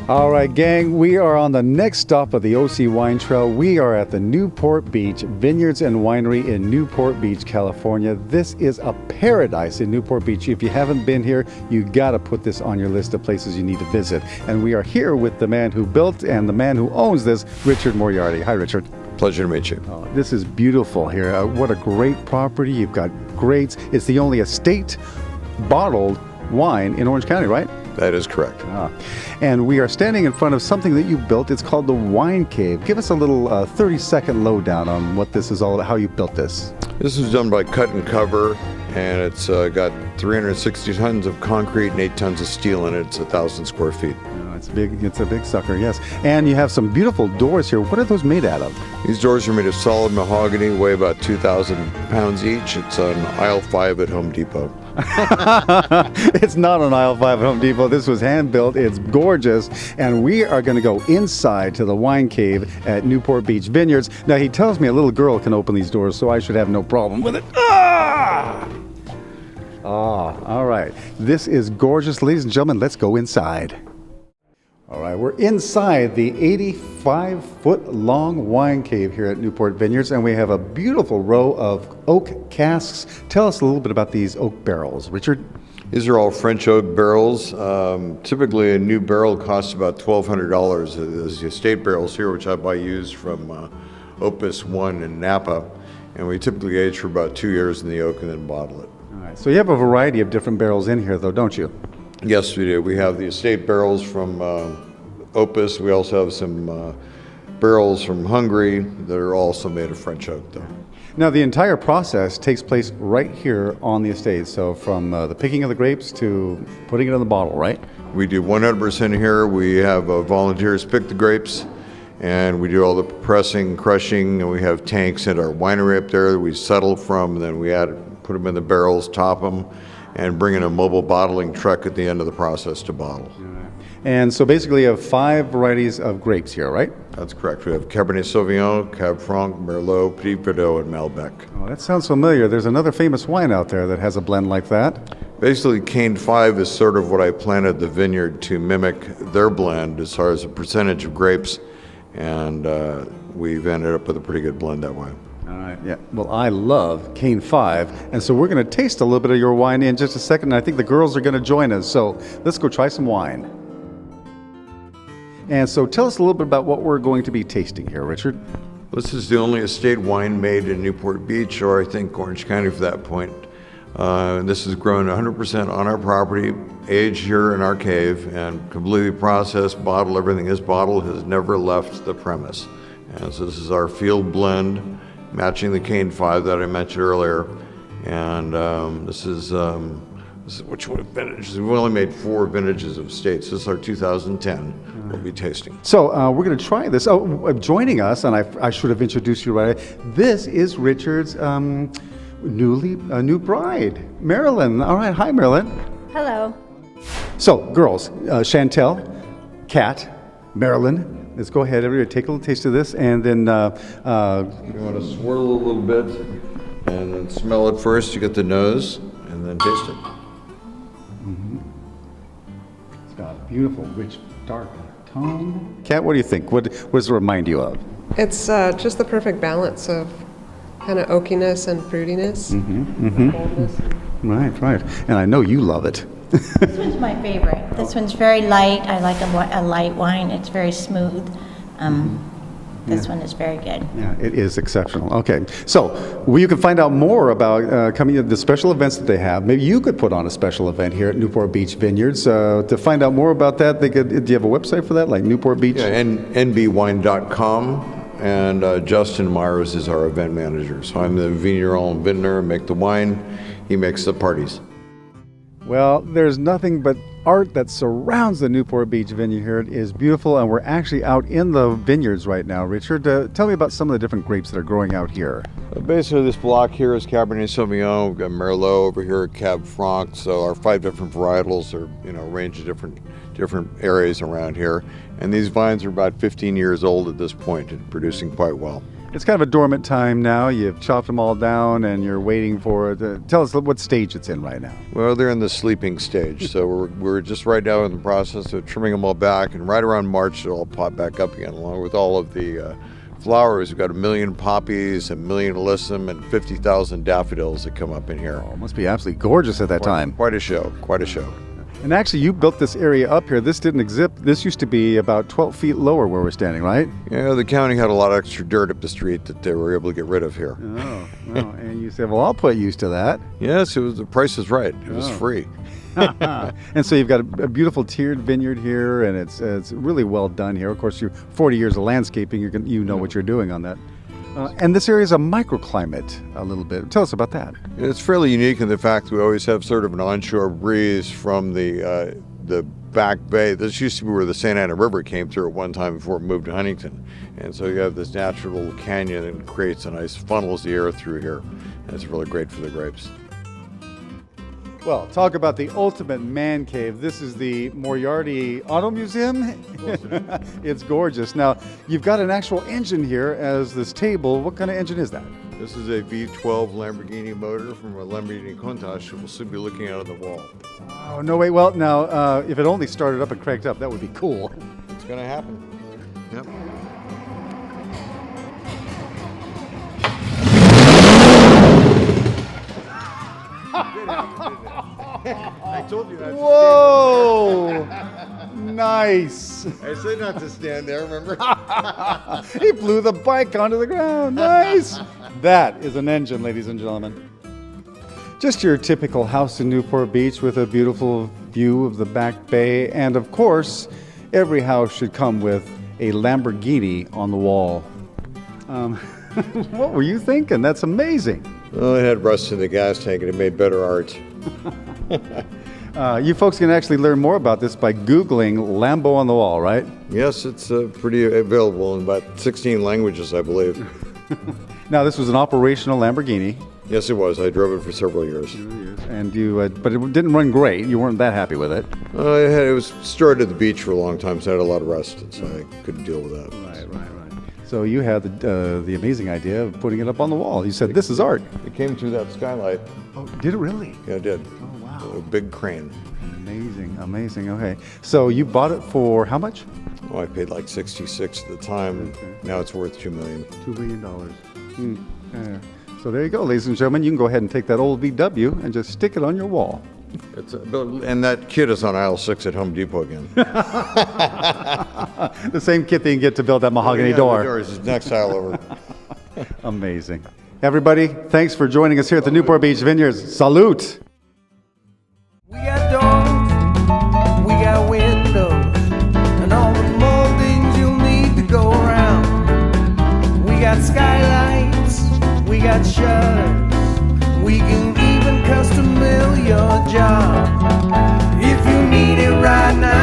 All right, gang, we are on the next stop of the OC Wine Trail. We are at the Newport Beach Vineyards and Winery in Newport Beach, California. This is a paradise in Newport Beach. If you haven't been here, you got to put this on your list of places you need to visit. And we are here with the man who built and the man who owns this, Richard Moriarty. Hi, Richard. Pleasure to meet you. Oh, this is beautiful here. What a great property. You've got grapes. It's the only estate bottled wine in Orange County, right? That is correct. And we are standing in front of something that you built. It's called the Wine Cave. Give us a little 30-second lowdown on what this is all about, how you built this. This was done by cut and cover, and it's got 360 tons of concrete and 8 tons of steel in it. It's 1,000 square feet. It's big. It's a big sucker, yes. And you have some beautiful doors here. What are those made out of? These doors are made of solid mahogany, weigh about 2,000 pounds each. It's on aisle 5 at Home Depot. It's not on aisle 5 at Home Depot. This was hand built. It's gorgeous. And we are going to go inside to the Wine Cave at Newport Beach Vineyards. Now, he tells me a little girl can open these doors, so I should have no problem with it. All right. This is gorgeous. Ladies and gentlemen, let's go inside. All right, we're inside the 85-foot-long wine cave here at Newport Vineyards, and we have a beautiful row of oak casks. Tell us a little bit about these oak barrels, Richard. These are all French oak barrels. Typically, a new barrel costs about $1,200. There's the estate barrels here, which I buy used from Opus 1 in Napa, and we typically age for about 2 years in the oak and then bottle it. All right, so you have a variety of different barrels in here, though, don't you? Yes, we do. We have the estate barrels from Opus. We also have some barrels from Hungary that are also made of French oak, though. Now, the entire process takes place right here on the estate. So from the picking of the grapes to putting it in the bottle, right? We do 100% here. We have volunteers pick the grapes, and we do all the pressing, crushing, and we have tanks at our winery up there that we settle from. Then we put them in the barrels, top them, and bring in a mobile bottling truck at the end of the process to bottle. And so basically you have 5 varieties of grapes here, right? That's correct. We have Cabernet Sauvignon, Cab Franc, Merlot, Petit Verdot, and Malbec. Oh, that sounds familiar. There's another famous wine out there that has a blend like that. Basically, Cane 5 is sort of what I planted the vineyard to mimic their blend as far as a percentage of grapes, and we've ended up with a pretty good blend that way. All right, yeah. Well, I love Cane 5, and so we're going to taste a little bit of your wine in just a second, and I think the girls are going to join us, so let's go try some wine. And so tell us a little bit about what we're going to be tasting here, Richard. This is the only estate wine made in Newport Beach, or I think Orange County for that point. This is grown 100% on our property, aged here in our cave, and completely processed, bottled. Everything is bottled, has never left the premise. And so this is our field blend, matching the Cane 5 that I mentioned earlier. And this is which one vintage? We've only made 4 vintages of estates. This is our 2010 we'll be tasting. So we're going to try this. Joining us, and I should have introduced you right, this is Richard's new bride, Marilyn. All right, hi Marilyn. Hello. So girls, Chantel, Kat, Marilyn, let's go ahead, everybody take a little taste of this, and then you want to swirl a little bit and then smell it first. You get the nose and then taste it. Mm-hmm. It's got a beautiful, rich, dark tone. Kat, what do you think? What does it remind you of? It's just the perfect balance of kind of oakiness and fruitiness. Boldness. Right. And I know you love it. This one's my favorite. This one's very light. I like a light wine. It's very smooth. This one is very good. Yeah, it is exceptional. Okay, so you can find out more about coming to the special events that they have. Maybe you could put on a special event here at Newport Beach Vineyards. To find out more about that, do you have a website for that, like Newport Beach? Yeah, nbwine.com. And Justin Myers is our event manager. So I'm the vigneron and vintner, make the wine. He makes the parties. Well, there's nothing but art that surrounds the Newport Beach Vineyard here. It is beautiful, and we're actually out in the vineyards right now. Richard, tell me about some of the different grapes that are growing out here. Basically, this block here is Cabernet Sauvignon. We've got Merlot over here, Cab Franc. So our 5 different varietals are, a range of different areas around here. And these vines are about 15 years old at this point and producing quite well. It's kind of a dormant time now. You've chopped them all down and you're waiting for it. Tell us what stage it's in right now. Well, they're in the sleeping stage, so we're just right now in the process of trimming them all back, and right around March it'll all pop back up again, along with all of the flowers. We've got 1 million poppies, 1 million alyssum, and 50,000 daffodils that come up in here. Oh, it must be absolutely gorgeous at that time. Quite a show, quite a show. And actually, you built this area up here. This didn't exist. This used to be about 12 feet lower where we're standing, right? Yeah, the county had a lot of extra dirt up the street that they were able to get rid of here. Oh, and you said, well, I'll put used to that. Yes, the price is right. It was free. And so you've got a beautiful tiered vineyard here, and it's really well done here. Of course, you're 40 years of landscaping. You know what you're doing on that. And this area is a microclimate a little bit. Tell us about that. It's fairly unique in the fact that we always have sort of an onshore breeze from the back bay. This used to be where the Santa Ana River came through at one time before it moved to Huntington. And so you have this natural little canyon that creates a nice funnels the air through here. And it's really great for the grapes. Well, talk about the ultimate man cave. This is the Moriarty Auto Museum. It's gorgeous. Now, you've got an actual engine here as this table. What kind of engine is that? This is a V12 Lamborghini motor from a Lamborghini Countach that we'll soon be looking at on the wall. Oh, no, wait. Well, now, if it only started up and cranked up, that would be cool. It's going to happen. Yep. I told you not to Whoa! Nice. I said not to stand there, remember? He blew the bike onto the ground. Nice. That is an engine, ladies and gentlemen. Just your typical house in Newport Beach with a beautiful view of the back bay. And of course, every house should come with a Lamborghini on the wall. What were you thinking? That's amazing. Well, it had rust in the gas tank and it made better art. You folks can actually learn more about this by Googling Lambo on the wall, right? Yes, it's pretty available in about 16 languages, I believe. Now, this was an operational Lamborghini. Yes, it was. I drove it for several years. And but it didn't run great. You weren't that happy with it. It was stored at the beach for a long time, so I had a lot of rust, so I couldn't deal with that. Right. So you had the amazing idea of putting it up on the wall. You said, this is art. It came through that skylight. Oh, did it really? Yeah, it did. Oh, wow. A big crane. Amazing. Okay. So you bought it for how much? Oh, I paid like 66 at the time. Okay. Now it's worth $2 million. $2 million. Yeah. So there you go, ladies and gentlemen. You can go ahead and take that old VW and just stick it on your wall. And that kit is on aisle 6 at Home Depot again. The same kit that you can get to build that mahogany door. The door is next aisle over. Amazing. Everybody, thanks for joining us here at the Newport Beach Vineyards. Salute. We got doors, we got windows, and all the moldings you'll need to go around. We got skylights, we got shutters, we can even custom mill your job. If you need it right now,